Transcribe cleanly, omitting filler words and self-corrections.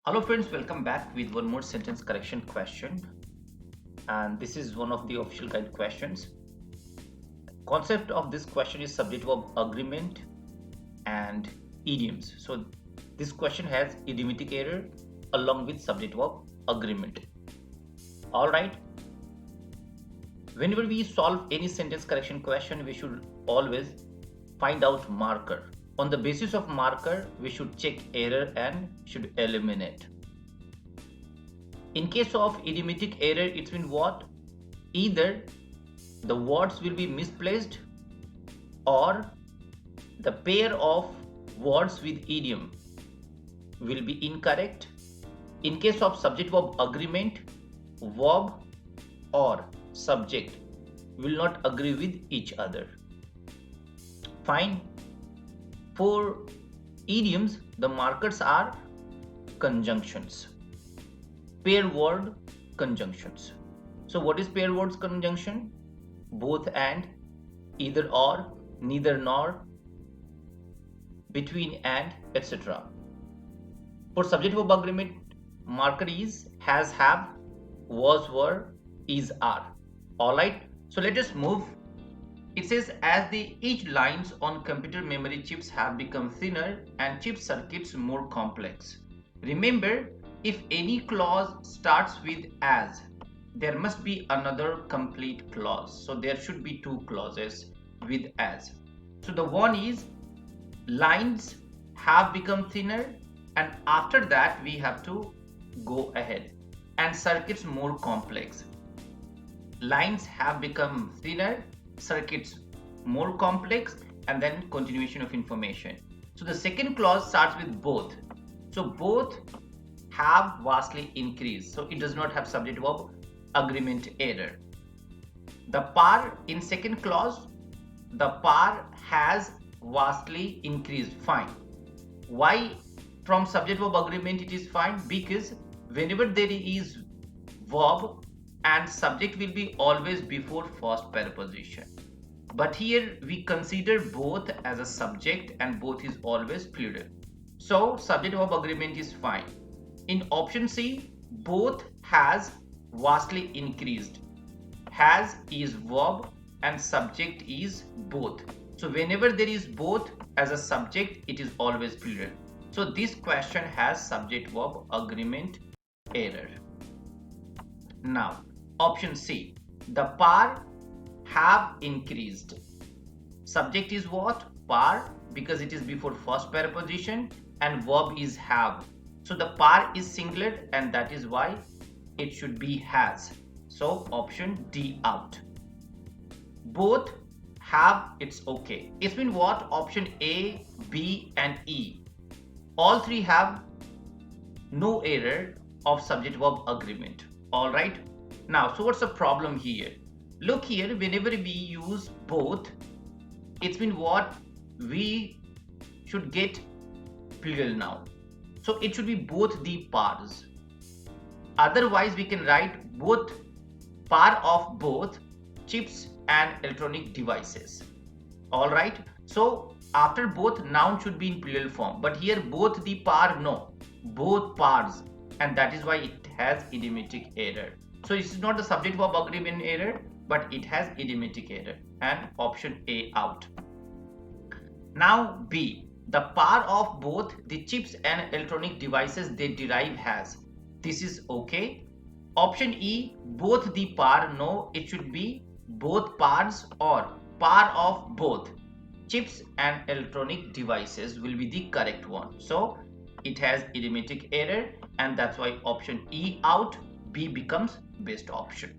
Hello friends, welcome back with one more sentence correction question, and this is one of the official guide questions. Concept of this question is subject verb agreement and idioms. So this question has idiomatic error along with subject verb agreement. All right. Whenever we solve any sentence correction question, we should always find out marker. On the basis of marker, we should check error and should eliminate. In case of idiomatic error, it means what? Either the words will be misplaced or the pair of words with idiom will be incorrect. In case of subject verb agreement, verb or subject will not agree with each other. Fine. For idioms, the markers are conjunctions. Pair word conjunctions. So what is pair words conjunction? Both and, either or, neither nor, between and, etc. For subject verb agreement, marker is has, have, was, were, is, are. Alright, so let us move. It says as the edge lines on computer memory chips have become thinner and chip circuits more complex. Remember, if any clause starts with as, there must be another complete clause. So there should be two clauses with as. So the one is lines have become thinner, and after that we have to go ahead, and circuits more complex. Lines have become thinner, circuits more complex, and then continuation of information. So the second clause starts with both. So both have vastly increased. So it does not have subject verb agreement error. The par in second clause, the par has vastly increased. Fine. Why from subject verb agreement it is fine? Because whenever there is verb and subject will be always before first preposition. But here we consider both as a subject and both is always plural. So subject verb agreement is fine. In option C, both has vastly increased. Has is verb and subject is both. So whenever there is both as a subject, it is always plural. So this question has subject verb agreement error. Now, option C, the par have increased. Subject is what? Par, because it is before first preposition, and verb is have. So the par is singular, and that is why it should be has. So option D out. Both have, it's okay. It's been what? Option A, B and E. All three have no error of subject verb agreement. Alright. Now, so what's the problem here? Look here, whenever we use both, it's been what? We should get plural now. So it should be both the pars. Otherwise, we can write both par of both chips and electronic devices. Alright. So after both, noun should be in plural form. But here both the par, no. Both pars. And that is why it has idiomatic error. So this is not the subject verb agreement error, but it has idiomatic error, and option A out. Now B, the par of both the chips and electronic devices they derive has. This is okay. Option E, both the par, no, it should be both pars or par of both chips and electronic devices will be the correct one. So it has idiomatic error, and that's why option E out, B becomes best option.